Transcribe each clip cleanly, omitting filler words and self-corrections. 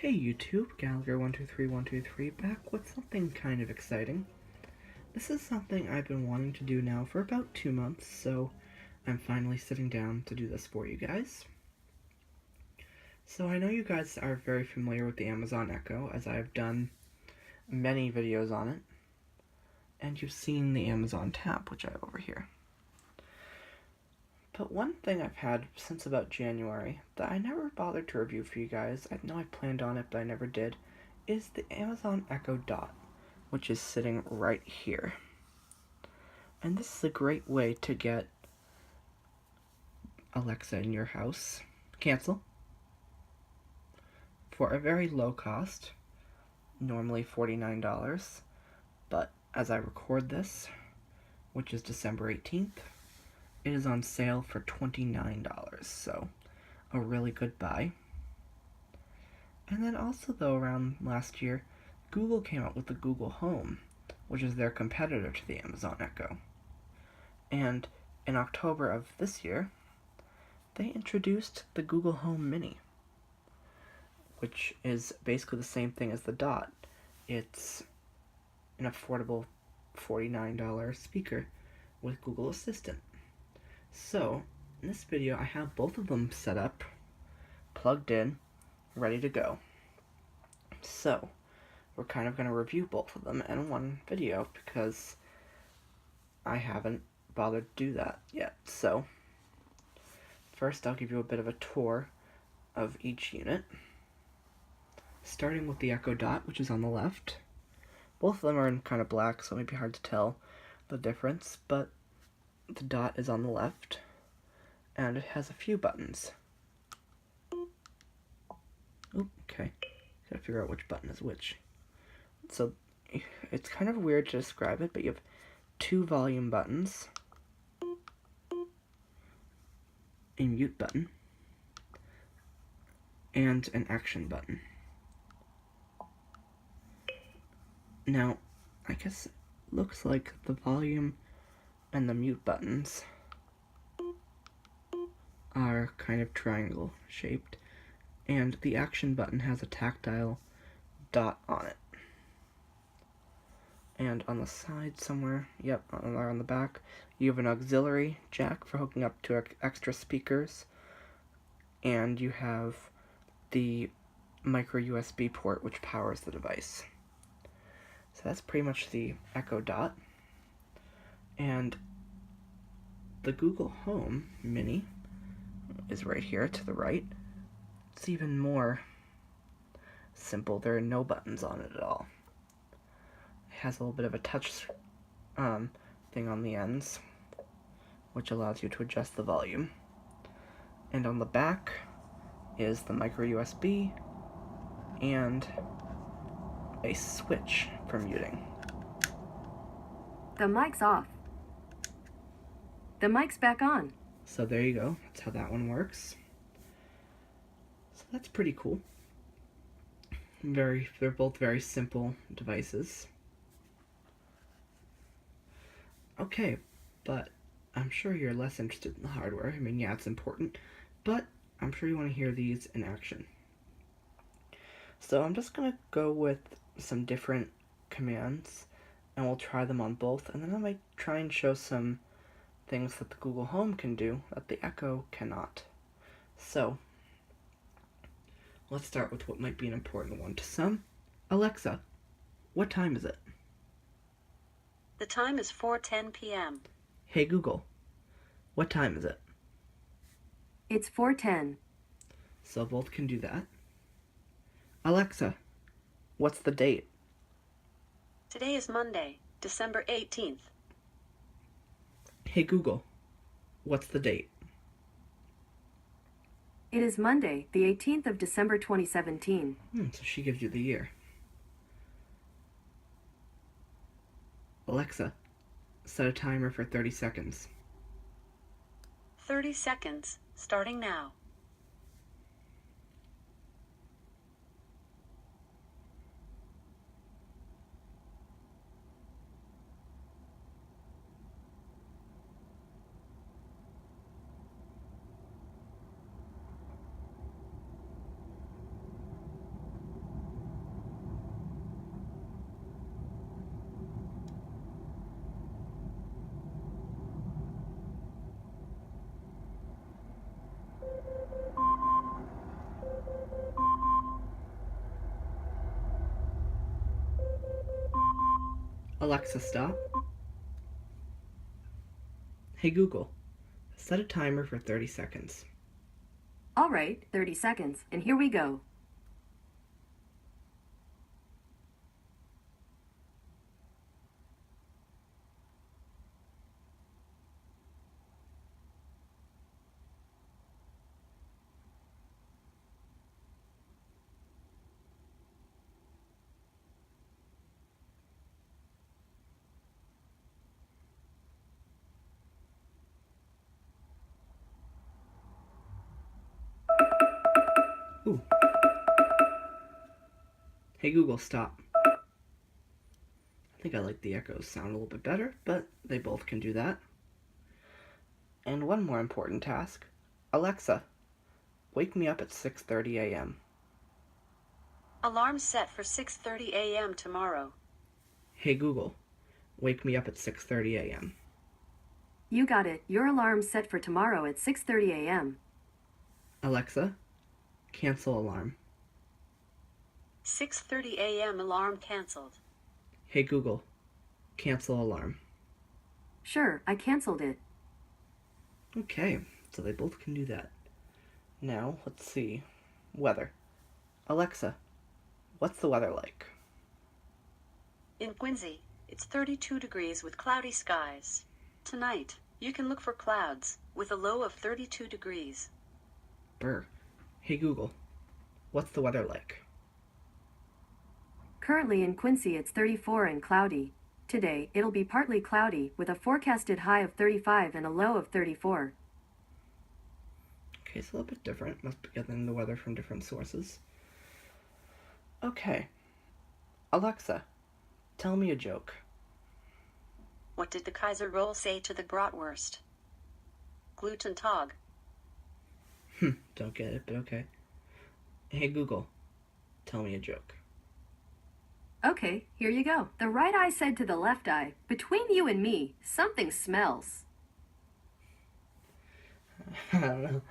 Hey YouTube, Gallagher123123 back with something kind of exciting. This is something I've been wanting to do now for about 2 months, so I'm finally sitting down to do this for you guys. So I know you guys are very familiar with the Amazon Echo, as I have done many videos on it, and you've seen the Amazon Tap, which I have over here. But one thing I've had since about January that I never bothered to review for you guys, I know I planned on it but I never did, is the Amazon Echo Dot, which is sitting right here. And this is a great way to get Alexa in your house cancel for a very low cost, normally $49, but as I record this, which is December 18th, it is on sale for $29, so a really good buy. And then also though, around last year, Google came out with the Google Home, which is their competitor to the Amazon Echo. And in October of this year, they introduced the Google Home Mini, which is basically the same thing as the Dot. It's an affordable $49 speaker with Google Assistant. So, in this video, I have both of them set up, plugged in, ready to go. So, we're kind of going to review both of them in one video because I haven't bothered to do that yet. So, first I'll give you a bit of a tour of each unit, starting with the Echo Dot, which is on the left. Both of them are in kind of black, so it might be hard to tell the difference, but the Dot is on the left, and it has a few buttons. Okay, gotta figure out which button is which. So, it's kind of weird to describe it, but you have 2 volume buttons, a mute button, and an action button. Now, I guess it looks like the volume and the mute buttons are kind of triangle shaped, and the action button has a tactile dot on it. And on the side somewhere, yep, on the back, you have an auxiliary jack for hooking up to extra speakers, and you have the micro USB port which powers the device. So that's pretty much the Echo Dot. And the Google Home Mini is right here to the right. It's even more simple. There are no buttons on it at all. It has a little bit of a touch thing on the ends, which allows you to adjust the volume. And on the back is the micro USB and a switch for muting. The mic's off. The mic's back on. So there you go. That's how that one works. So that's pretty cool. They're both very simple devices. Okay, but I'm sure you're less interested in the hardware. I mean, yeah, it's important, but I'm sure you want to hear these in action. So I'm just going to go with some different commands, and we'll try them on both, and then I might try and show some things that the Google Home can do that the Echo cannot. So, let's start with what might be an important one to some. Alexa, what time is it? The time is 4:10 p.m. Hey Google, what time is it? It's 4:10. So both can do that. Alexa, what's the date? Today is Monday, December 18th. Hey Google, what's the date? It is Monday, the 18th of December 2017. So she gives you the year. Alexa, set a timer for 30 seconds. 30 seconds, starting now. Alexa, stop. Hey Google, set a timer for 30 seconds. All right, 30 seconds, and here we go. Ooh. Hey Google, stop. I think I like the echoes sound a little bit better, but they both can do that. And one more important task. Alexa, wake me up at 6:30 a.m. Alarm set for 6:30 a.m. tomorrow. Hey Google, wake me up at 6:30 a.m. You got it. Your alarm's set for tomorrow at 6:30 a.m. Alexa, cancel alarm. 6:30 a.m. alarm canceled. Hey Google, cancel alarm. Sure, I canceled it. Okay, so they both can do that. Now, let's see. Weather. Alexa, what's the weather like? In Quincy, it's 32 degrees with cloudy skies. Tonight, you can look for clouds, with a low of 32 degrees. Brr. Hey Google, what's the weather like? Currently in Quincy, it's 34 and cloudy. Today, it'll be partly cloudy, with a forecasted high of 35 and a low of 34. Okay, it's a little bit different. Must be getting the weather from different sources. Okay. Alexa, tell me a joke. What did the Kaiser roll say to the bratwurst? Gluten Tag. Don't get it, but okay. Hey Google, tell me a joke. Okay, here you go. The right eye said to the left eye, "Between you and me, something smells." I don't know.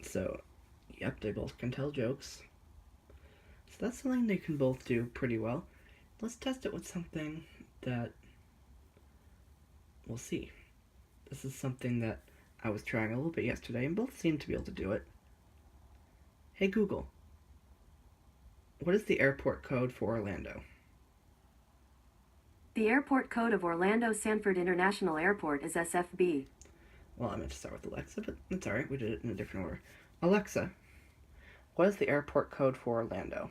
So, yep, they both can tell jokes. So that's something they can both do pretty well. Let's test it with something that we'll see. This is something that I was trying a little bit yesterday, and both seem to be able to do it. Hey Google, what is the airport code for Orlando? The airport code of Orlando Sanford International Airport is SFB. Well, I meant to start with Alexa, but that's alright, we did it in a different order. Alexa, what is the airport code for Orlando?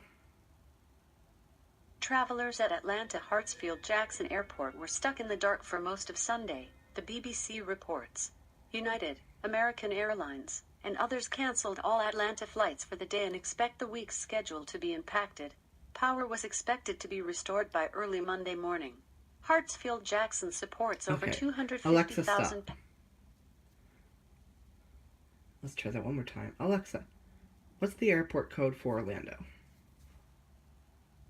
Travelers at Atlanta Hartsfield-Jackson Airport were stuck in the dark for most of Sunday, the BBC reports. United, American Airlines, and others canceled all Atlanta flights for the day and expect the week's schedule to be impacted. Power was expected to be restored by early Monday morning. Hartsfield-Jackson supports over Okay. 250,000. Alexa, stop. Let's try that one more time. Alexa, what's the airport code for Orlando?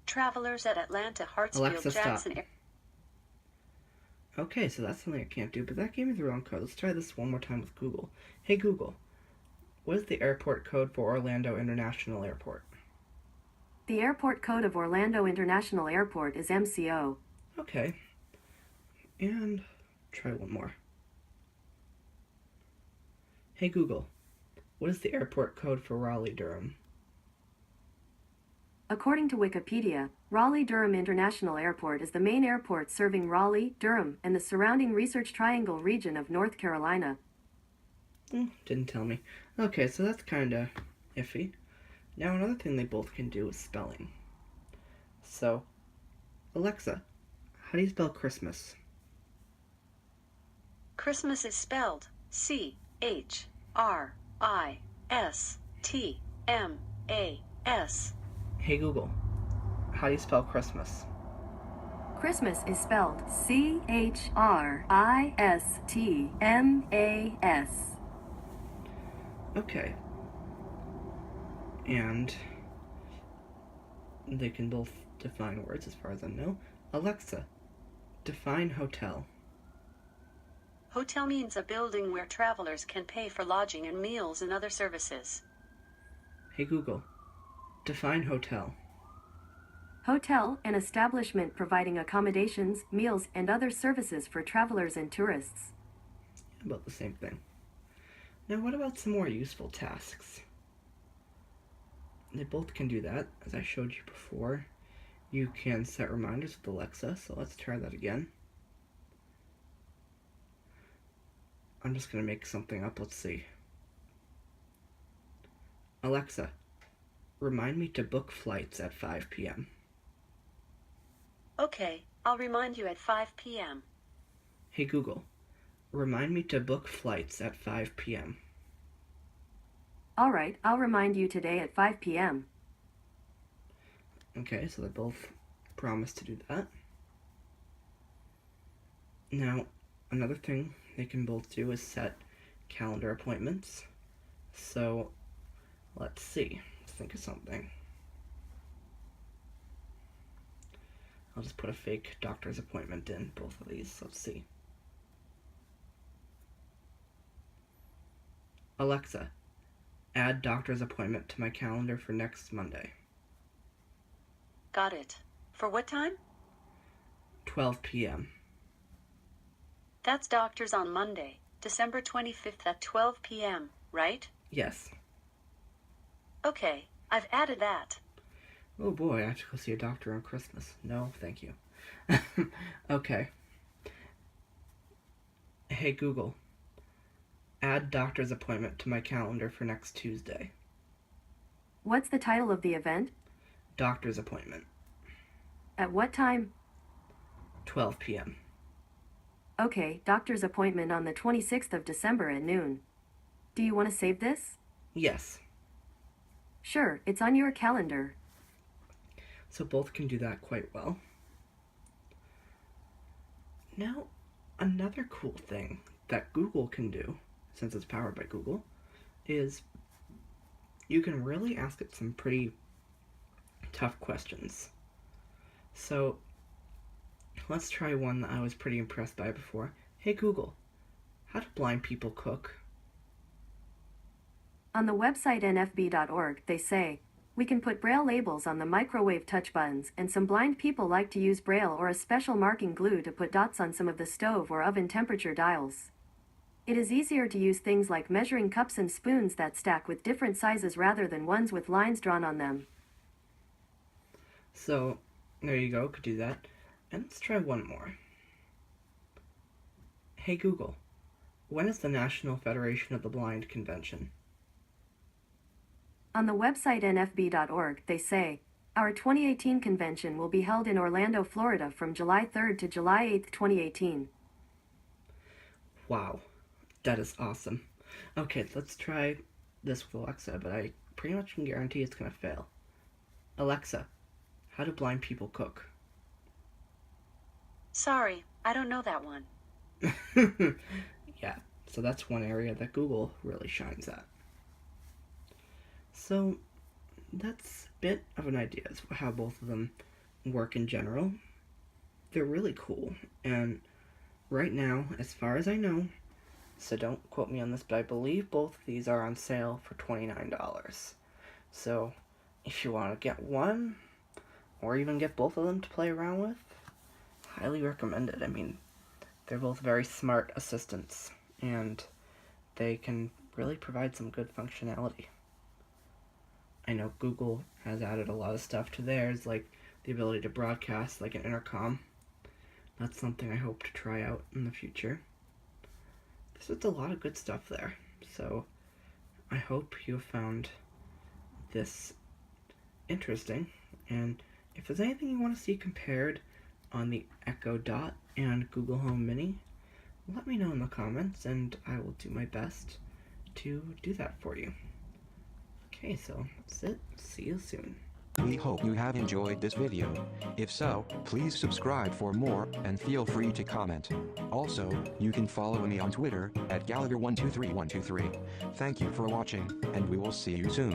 Travelers at Atlanta Alexa, stop. Hartsfield-Jackson. Okay, so that's something I can't do, but that gave me the wrong code. Let's try this one more time with Google. Hey Google, what is the airport code for Orlando International Airport? The airport code of Orlando International Airport is MCO. Okay. And try one more. Hey Google, what is the airport code for Raleigh-Durham? According to Wikipedia, Raleigh-Durham International Airport is the main airport serving Raleigh, Durham, and the surrounding Research Triangle region of North Carolina. Didn't tell me. Okay, so that's kinda iffy. Now another thing they both can do is spelling. So, Alexa, how do you spell Christmas? Christmas is spelled C-H-R-I-S-T-M-A-S. Hey Google, how do you spell Christmas? Christmas is spelled C-H-R-I-S-T-M-A-S. Okay. And they can both define words as far as I know. Alexa, define hotel. Hotel means a building where travelers can pay for lodging and meals and other services. Hey Google, define hotel. Hotel, an establishment providing accommodations, meals, and other services for travelers and tourists. About the same thing. Now what about some more useful tasks? They both can do that, as I showed you before. You can set reminders with Alexa, so let's try that again. I'm just going to make something up, let's see. Alexa, remind me to book flights at 5 p.m. Okay, I'll remind you at 5 p.m. Hey Google, remind me to book flights at 5 p.m. All right, I'll remind you today at 5 p.m. Okay, so they both promise to do that. Now, another thing they can both do is set calendar appointments. So, let's see. Let's think of something. I'll just put a fake doctor's appointment in both of these. Let's see. Alexa, add doctor's appointment to my calendar for next Monday. Got it. For what time? 12 p.m. That's doctor's on Monday, December 25th at 12 p.m., right? Yes. Okay, I've added that. Oh boy, I have to go see a doctor on Christmas. No, thank you. Okay. Hey Google, add doctor's appointment to my calendar for next Tuesday. What's the title of the event? Doctor's appointment. At what time? 12 p.m. Okay, doctor's appointment on the 26th of December at noon. Do you want to save this? Yes. Sure, it's on your calendar. So both can do that quite well. Now, another cool thing that Google can do, since it's powered by Google, is you can really ask it some pretty tough questions. So, let's try one that I was pretty impressed by before. Hey Google, how do blind people cook? On the website nfb.org, they say, we can put Braille labels on the microwave touch buttons, and some blind people like to use Braille or a special marking glue to put dots on some of the stove or oven temperature dials. It is easier to use things like measuring cups and spoons that stack with different sizes rather than ones with lines drawn on them. So, there you go, could do that. And let's try one more. Hey Google, when is the National Federation of the Blind convention? On the website nfb.org, they say, our 2018 convention will be held in Orlando, Florida from July 3rd to July 8th, 2018. Wow, that is awesome. Okay, let's try this with Alexa, but I pretty much can guarantee it's going to fail. Alexa, how do blind people cook? Sorry, I don't know that one. Yeah, so that's one area that Google really shines at. So, that's a bit of an idea as to how both of them work in general. They're really cool, and right now, as far as I know, so don't quote me on this, but I believe both of these are on sale for $29. So, if you want to get one, or even get both of them to play around with, highly recommend it. I mean, they're both very smart assistants, and they can really provide some good functionality. I know Google has added a lot of stuff to theirs, like the ability to broadcast like an intercom. That's something I hope to try out in the future. There's just a lot of good stuff there. So I hope you have found this interesting. And if there's anything you want to see compared on the Echo Dot and Google Home Mini, let me know in the comments and I will do my best to do that for you. Okay, so that's it. See you soon. We hope you have enjoyed this video. If so, please subscribe for more, and feel free to comment. Also, you can follow me on Twitter, @Gallagher123123. Thank you for watching, and we will see you soon.